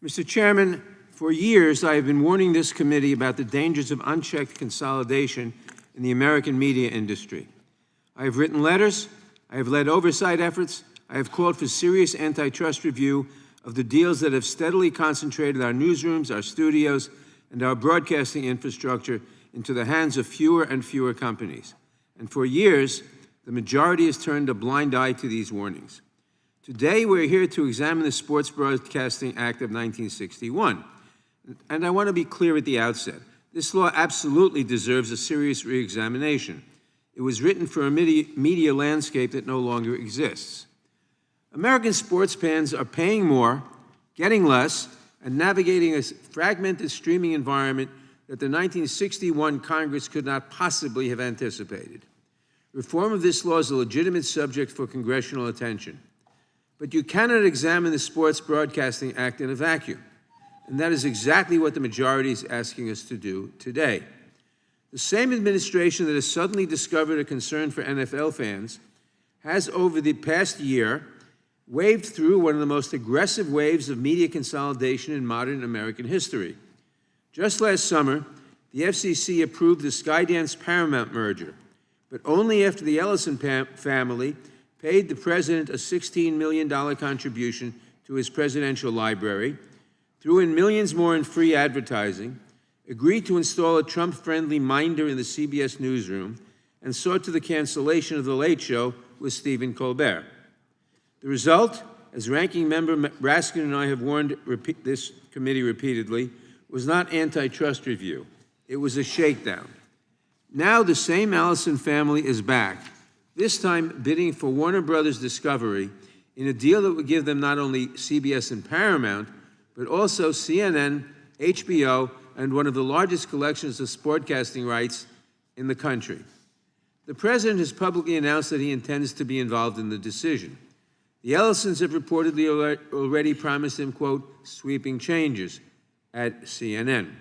Mr. Chairman, for years I have been warning this committee about the dangers of unchecked consolidation in the American media industry. I have written letters, I have led oversight efforts, I have called for serious antitrust review of the deals that have steadily concentrated our newsrooms, our studios, and our broadcasting infrastructure into the hands of fewer and fewer companies. And for years, the majority has turned a blind eye to these warnings. Today, we're here to examine the Sports Broadcasting Act of 1961. And I want to be clear at the outset. This law absolutely deserves a serious re-examination. It was written for a media landscape that no longer exists. American sports fans are paying more, getting less, and navigating a fragmented streaming environment that the 1961 Congress could not possibly have anticipated. Reform of this law is a legitimate subject for congressional attention. But you cannot examine the Sports Broadcasting Act in a vacuum. And that is exactly what the majority is asking us to do today. The same administration that has suddenly discovered a concern for NFL fans has, over the past year, waved through one of the most aggressive waves of media consolidation in modern American history. Just last summer, the FCC approved the Skydance-Paramount merger, but only after the Ellison family paid the president a $16 million contribution to his presidential library, threw in millions more in free advertising, agreed to install a Trump-friendly minder in the CBS newsroom, and sought to the cancellation of The Late Show with Stephen Colbert. The result, as Ranking Member Raskin and I have warned this committee repeatedly, was not antitrust review. It was a shakedown. Now the same Ellison family is back, this time bidding for Warner Brothers Discovery in a deal that would give them not only CBS and Paramount, but also CNN, HBO, and one of the largest collections of sportcasting rights in the country. The president has publicly announced that he intends to be involved in the decision. The Ellisons have reportedly already promised him, quote, sweeping changes at CNN.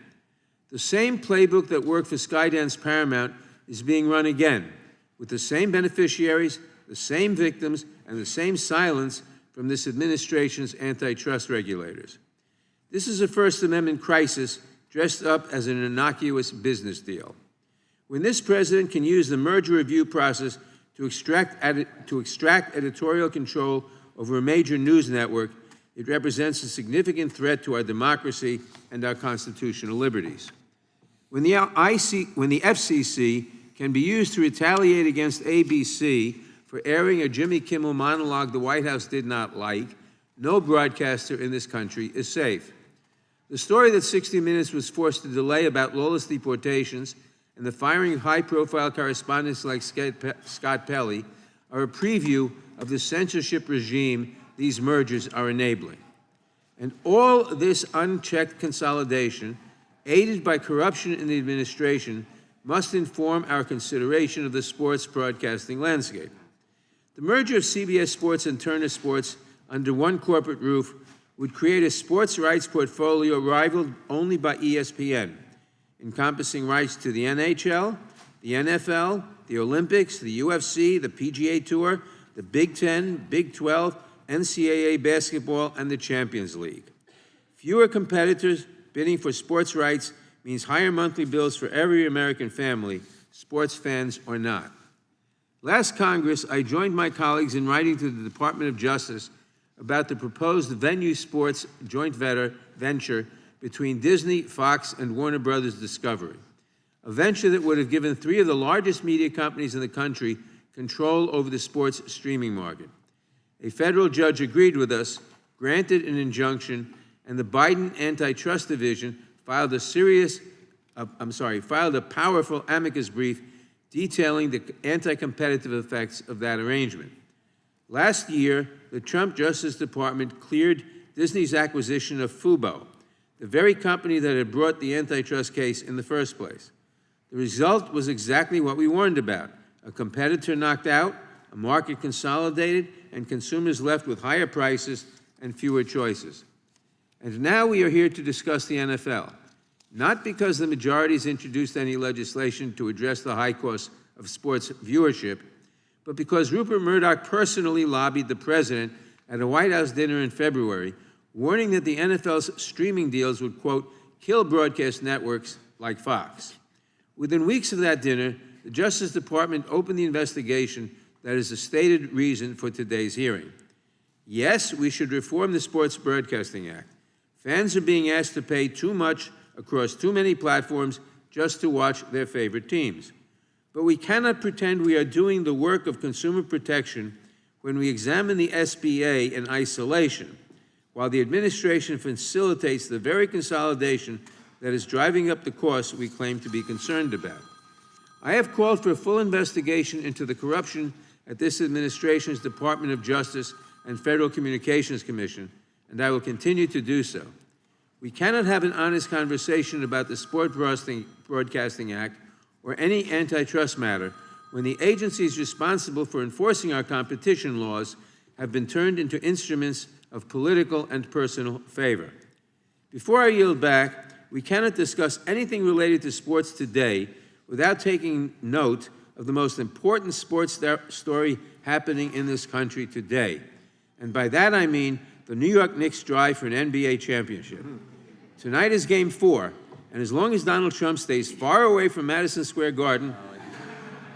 The same playbook that worked for Skydance Paramount is being run again, with the same beneficiaries, the same victims, and the same silence from this administration's antitrust regulators. This is a First Amendment crisis dressed up as an innocuous business deal. When this president can use the merger review process to extract editorial control over a major news network, it represents a significant threat to our democracy and our constitutional liberties. When the FCC can be used to retaliate against ABC for airing a Jimmy Kimmel monologue the White House did not like, no broadcaster in this country is safe. The story that 60 Minutes was forced to delay about lawless deportations and the firing of high-profile correspondents like Scott Pelley are a preview of the censorship regime these mergers are enabling. And all this unchecked consolidation, aided by corruption in the administration, must inform our consideration of the sports broadcasting landscape. The merger of CBS Sports and Turner Sports under one corporate roof would create a sports rights portfolio rivaled only by ESPN, encompassing rights to the NHL, the NFL, the Olympics, the UFC, the PGA Tour, the Big Ten, Big 12, NCAA basketball, and the Champions League. Fewer competitors bidding for sports rights means higher monthly bills for every American family, sports fans or not. Last Congress, I joined my colleagues in writing to the Department of Justice about the proposed Venue Sports joint venture between Disney, Fox, and Warner Brothers Discovery, a venture that would have given three of the largest media companies in the country control over the sports streaming market. A federal judge agreed with us, granted an injunction, and the Biden Antitrust Division filed a powerful amicus brief detailing the anti-competitive effects of that arrangement. Last year, the Trump Justice Department cleared Disney's acquisition of Fubo, the very company that had brought the antitrust case in the first place. The result was exactly what we warned about: a competitor knocked out, a market consolidated, and consumers left with higher prices and fewer choices. And now we are here to discuss the NFL, not because the majority has introduced any legislation to address the high cost of sports viewership, but because Rupert Murdoch personally lobbied the president at a White House dinner in February, warning that the NFL's streaming deals would, quote, kill broadcast networks like Fox. Within weeks of that dinner, the Justice Department opened the investigation that is the stated reason for today's hearing. Yes, we should reform the Sports Broadcasting Act. Fans are being asked to pay too much across too many platforms just to watch their favorite teams. But we cannot pretend we are doing the work of consumer protection when we examine the SBA in isolation, while the administration facilitates the very consolidation that is driving up the costs we claim to be concerned about. I have called for a full investigation into the corruption at this administration's Department of Justice and Federal Communications Commission, and I will continue to do so. We cannot have an honest conversation about the Sport Broadcasting Act or any antitrust matter when the agencies responsible for enforcing our competition laws have been turned into instruments of political and personal favor. Before I yield back, we cannot discuss anything related to sports today without taking note of the most important sports story happening in this country today. And by that I mean the New York Knicks' drive for an NBA championship. Tonight is Game 4, and as long as Donald Trump stays far away from Madison Square Garden,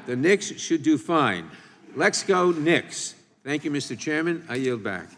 the Knicks should do fine. Let's go Knicks. Thank you, Mr. Chairman. I yield back.